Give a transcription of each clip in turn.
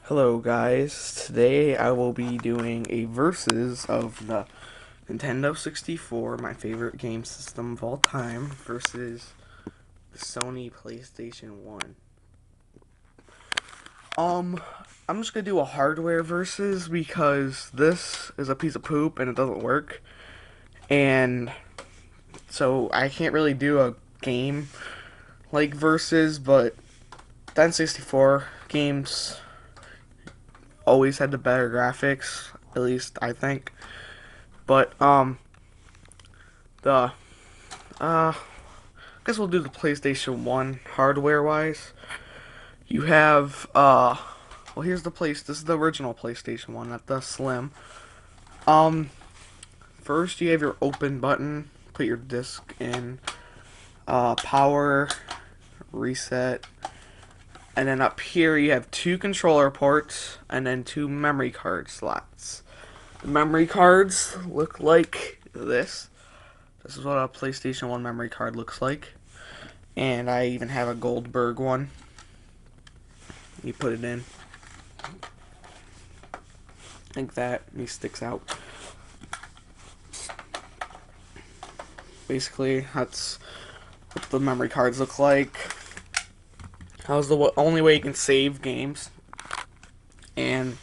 Hello guys, today I will be doing a versus of the Nintendo 64, my favorite game system of all time, versus the Sony PlayStation 1. Um, I'm just gonna do a hardware versus because this is a piece of poop and it doesn't work, and so I can't really do a game like versus, but the N64 games always had the better graphics, at least I think. But the I guess we'll do the PlayStation 1 hardware wise. You have well, here's the place. This is the original PlayStation 1, not the Slim. Um First you have your open button, put your disc in, power, reset, and then up here you have two controller ports and then two memory card slots. The memory cards look like this. This is what a PlayStation 1 memory card looks like. And I even have a Goldberg one. You put it in like that, and he sticks out. Basically, that's what the memory cards look like. How's the only way you can save games. And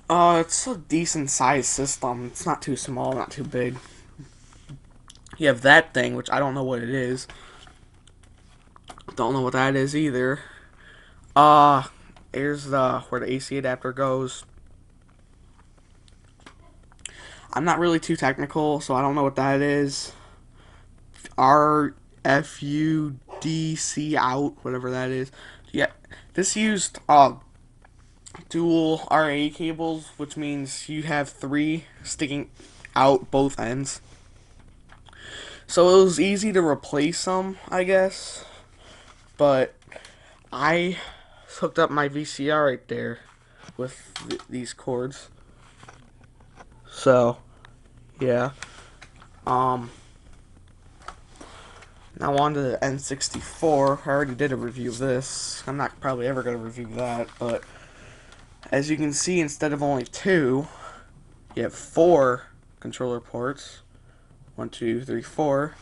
it's a decent sized system. It's not too small, not too big. You have that thing, which I don't know what it is. Don't know what that is either. Uh, Here's the where the AC adapter goes. I'm not really too technical, so I don't know what that is. RFUDC out, whatever that is. Yeah, this used dual RA cables, which means you have three sticking out both ends. So it was easy to replace them, I guess. But I hooked up my VCR right there with these cords. So, yeah. Um, Now on to the N64. I already did a review of this. I'm not probably ever going to review that, but as you can see, instead of only two, you have four controller ports. 1, 2, 3, 4.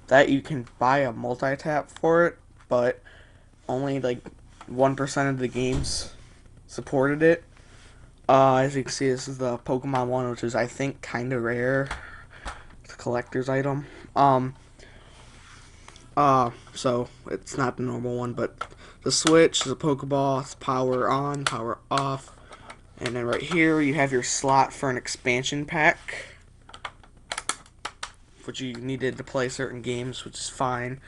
That you can buy a multi-tap for it, but only like 1% of the games supported it. As you can see, this is the Pokemon one, which is I think kind of rare. It's a collector's item. So it's not the normal one, but the Switch is a Pokeball. It's power on, power off, and then right here you have your slot for an expansion pack, which you needed to play certain games, which is fine,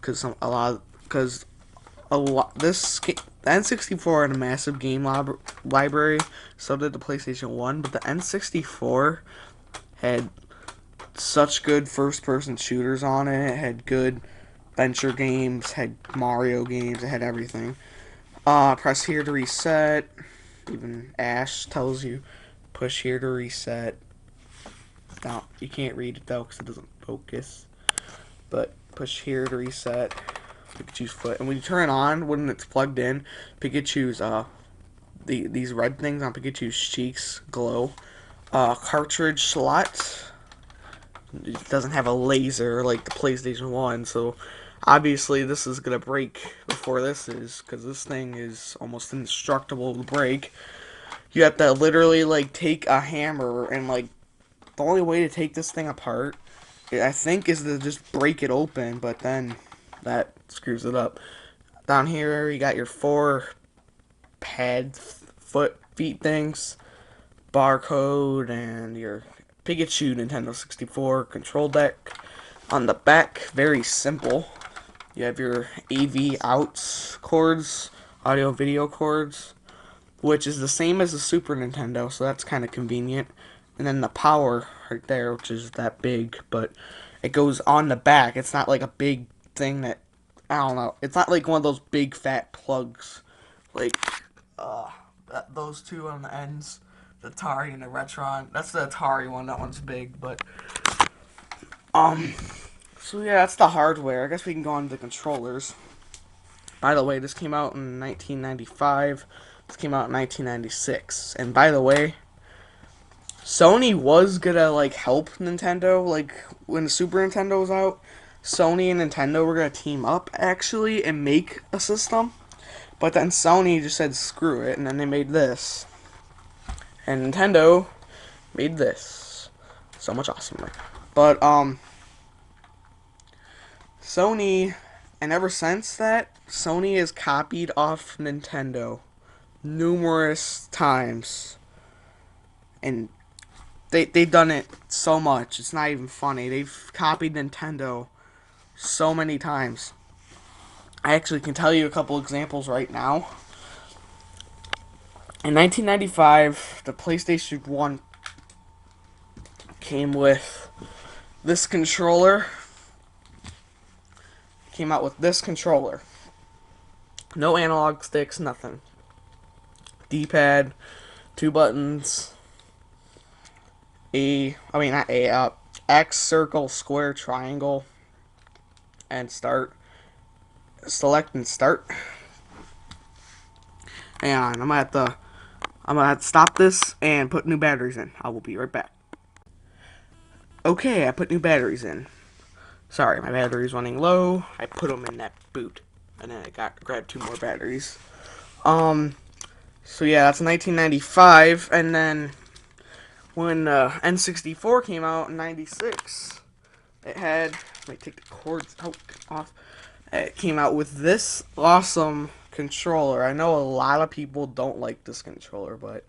because this the N64 had a massive game library. So did the PlayStation 1, but the N64 had such good first-person shooters on it. It had good adventure games, had Mario games, it had everything. Press here to reset. Even Ash tells you push here to reset. No, you can't read it though because it doesn't focus. But push here to reset. Pikachu's foot, and when you turn it on, when it's plugged in, Pikachu's these red things on Pikachu's cheeks glow. Cartridge slot. It doesn't have a laser like the PlayStation 1, so obviously this is gonna break before this is, because this thing is almost indestructible to break. You have to literally like take a hammer and like the only way to take this thing apart, I think, is to just break it open, but then that screws it up. Down here you got your four feet things, barcode, and your Pikachu Nintendo 64 control deck. On the back, very simple. You have your AV outs cords, audio video cords, which is the same as the Super Nintendo, so that's kind of convenient. And then the power right there, which is that big, but it goes on the back. It's not like a big thing that, I don't know. It's not like one of those big fat plugs, like those two on the ends, the Atari and the Retron. That's the Atari one. That one's big, but um. So yeah, that's the hardware. I guess we can go on to the controllers. By the way, this came out in 1995. This came out in 1996. And by the way, Sony was gonna like help Nintendo, like when the Super Nintendo was out. Sony and Nintendo were gonna team up actually and make a system, but then Sony just said screw it, and then they made this, and Nintendo made this. So much awesomer. But Sony, and ever since that, Sony has copied off Nintendo numerous times, and they've done it so much. It's not even funny. They've copied Nintendo so many times. I actually can tell you a couple examples right now. In 1995, the PlayStation 1 came with this controller. Came out with this controller. No analog sticks, nothing. D-pad, 2 buttons, X, circle, square, triangle, and start. Select and start. Hang on, I'm gonna have to stop this and put new batteries in. I will be right back. Okay, I put new batteries in. Sorry, my battery's running low. I put them in that boot, and then I grabbed 2 more batteries. So yeah, that's 1995, and then when N64 came out in 96, it had, let me take the cords off. It came out with this awesome controller. I know a lot of people don't like this controller, but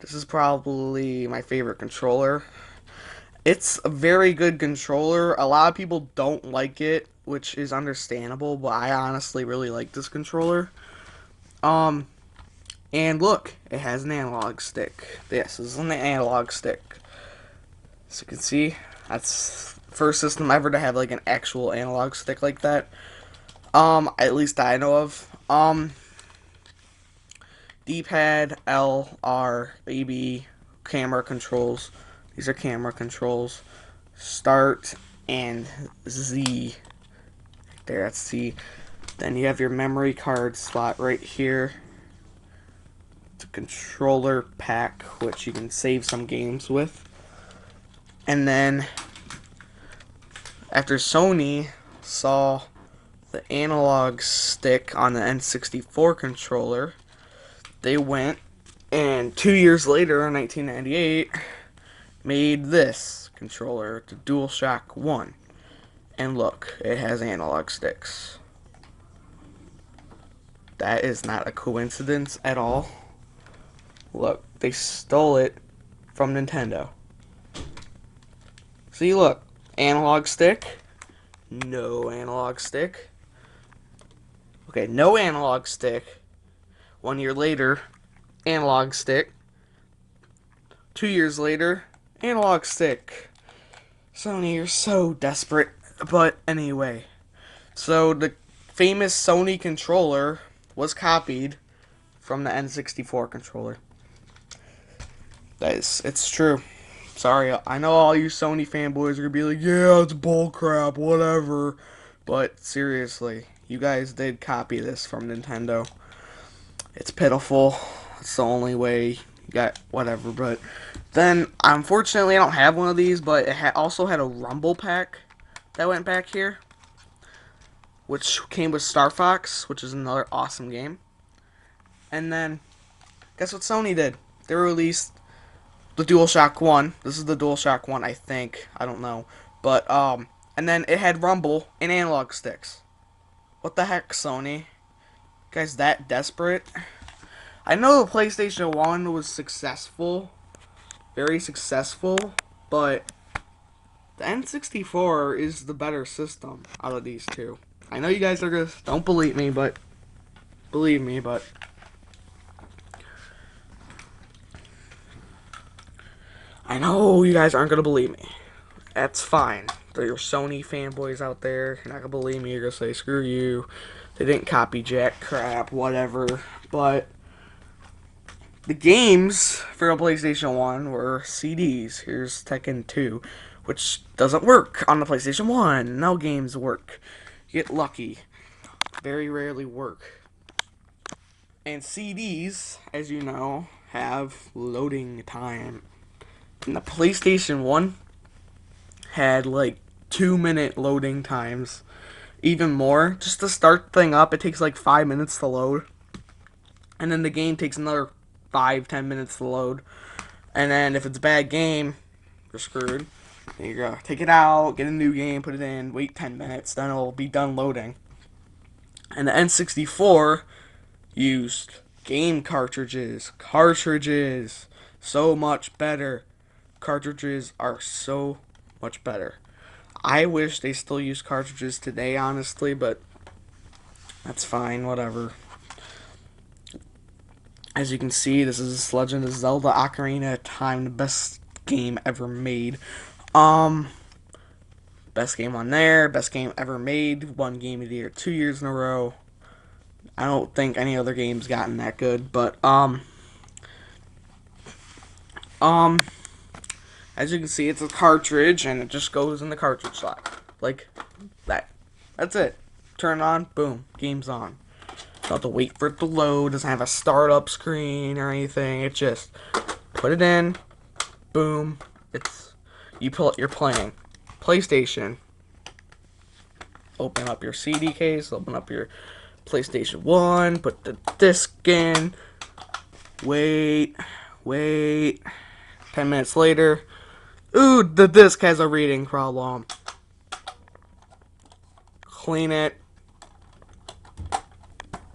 this is probably my favorite controller. It's a very good controller. A lot of people don't like it, which is understandable, but I honestly really like this controller. And look, it has an analog stick. This is an analog stick. As you can see, that's the first system ever to have like an actual analog stick like that. At least I know of. D-pad, L, R, A, B, camera controls. These are camera controls. Start and Z. There, that's C. Then you have your memory card slot right here. It's a controller pack, which you can save some games with. And then, after Sony saw the analog stick on the N64 controller, they went and 2 years later, in 1998, made this controller, the DualShock 1. And look, it has analog sticks. That is not a coincidence at all. Look, they stole it from Nintendo. See, look, analog stick, no analog stick. Okay, no analog stick. 1 year later, analog stick. 2 years later, analog stick. Sony, you're so desperate. But anyway, so the famous Sony controller was copied from the N64 controller. It's true. Sorry, I know all you Sony fanboys are gonna be like, yeah, it's bullcrap, whatever. But seriously, you guys did copy this from Nintendo. It's pitiful. It's the only way you got whatever. But then, unfortunately, I don't have one of these, but it also had a Rumble pack that went back here, which came with Star Fox, which is another awesome game. And then, guess what Sony did? They released the DualShock 1. This is the DualShock 1, I think. I don't know. But, and then it had Rumble and analog sticks. What the heck, Sony? You guys that desperate? I know the PlayStation 1 was successful. Very successful. But the N64 is the better system out of these two. I know you guys are gonna don't believe me, but believe me, but I know you guys aren't gonna believe me. That's fine. There are Sony fanboys out there. You're not gonna believe me. You're gonna say, screw you. They didn't copy jack crap, whatever. But the games for a PlayStation 1 were CDs. Here's Tekken 2, which doesn't work on the PlayStation 1. No games work. Get lucky. very rarely work. And CDs, as you know, have loading time. And the PlayStation 1 had like 2-minute loading times. Even more. Just to start the thing up, it takes like 5 minutes to load. And then the game takes another 5-10 minutes to load. And then if it's a bad game, you're screwed. There you go. Take it out, get a new game, put it in, wait 10 minutes, then it'll be done loading. And the N64 used game cartridges. Cartridges. So much better. Cartridges are so much better. I wish they still use cartridges today, honestly, but that's fine, whatever. As you can see, this is Legend of Zelda Ocarina of Time, the best game ever made. Best game on there, best game ever made, won Game of the Year 2 years in a row. I don't think any other game's gotten that good, but, as you can see, it's a cartridge, and it just goes in the cartridge slot. Like that. That's it. Turn it on, boom, game's on. Don't have to wait for it to load, doesn't have a startup screen or anything. It just put it in, boom, you're playing. PlayStation. Open up your CD case, open up your PlayStation 1, put the disc in, wait, 10 minutes later, ooh, the disc has a reading problem. Clean it,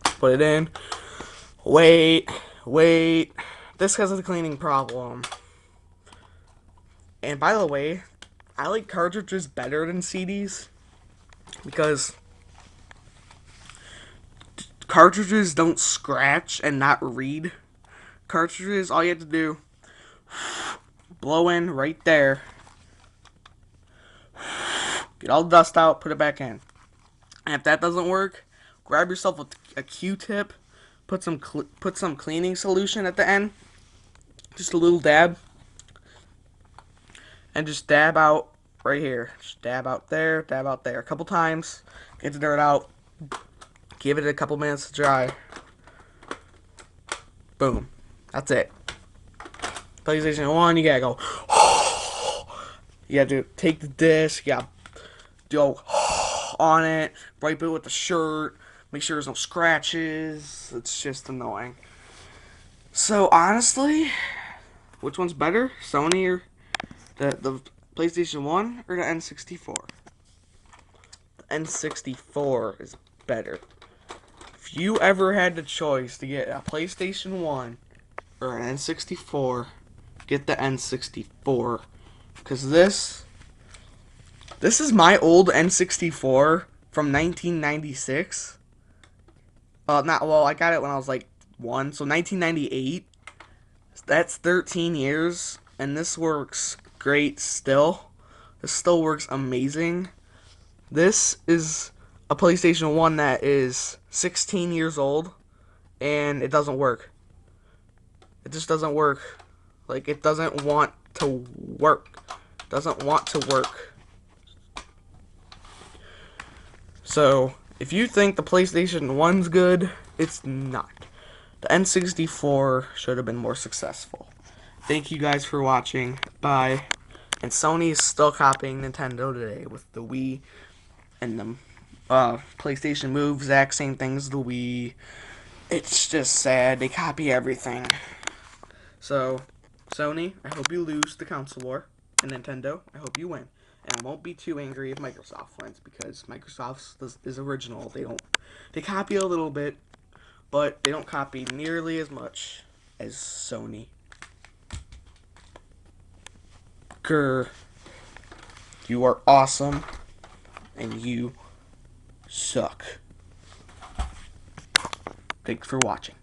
put it in, wait, this has a cleaning problem. And by the way, I like cartridges better than CDs because cartridges don't scratch and not read. Cartridges, all you have to do, blow in right there, get all the dust out, put it back in. And if that doesn't work, grab yourself a Q-tip, put some cleaning solution at the end, just a little dab, and just dab out right here. Just dab out there, a couple times, get the dirt out, give it a couple minutes to dry. Boom. That's it. PlayStation 1, you gotta go, you gotta take the disc, you gotta go on it, wipe it with the shirt, make sure there's no scratches. It's just annoying. So honestly, which one's better? Sony or the PlayStation 1 or the N64? The N64 is better. If you ever had the choice to get a PlayStation 1 or an N64, get the N64. Because this is my old N64 from 1996. I got it when I was like 1, so 1998. That's 13 years, and this works great still. This still works amazing. This is a PlayStation 1 that is 16 years old, and it doesn't work. It just doesn't work. Like, it doesn't want to work. Doesn't want to work. So, if you think the PlayStation 1's good, it's not. The N64 should have been more successful. Thank you guys for watching. Bye. And Sony is still copying Nintendo today with the Wii and the PlayStation Move. Exact same thing as the Wii. It's just sad. They copy everything. So, Sony, I hope you lose the console war. And Nintendo, I hope you win. And I won't be too angry if Microsoft wins, because Microsoft is original. They copy a little bit, but they don't copy nearly as much as Sony. Grr. You are awesome, and you suck. Thanks for watching.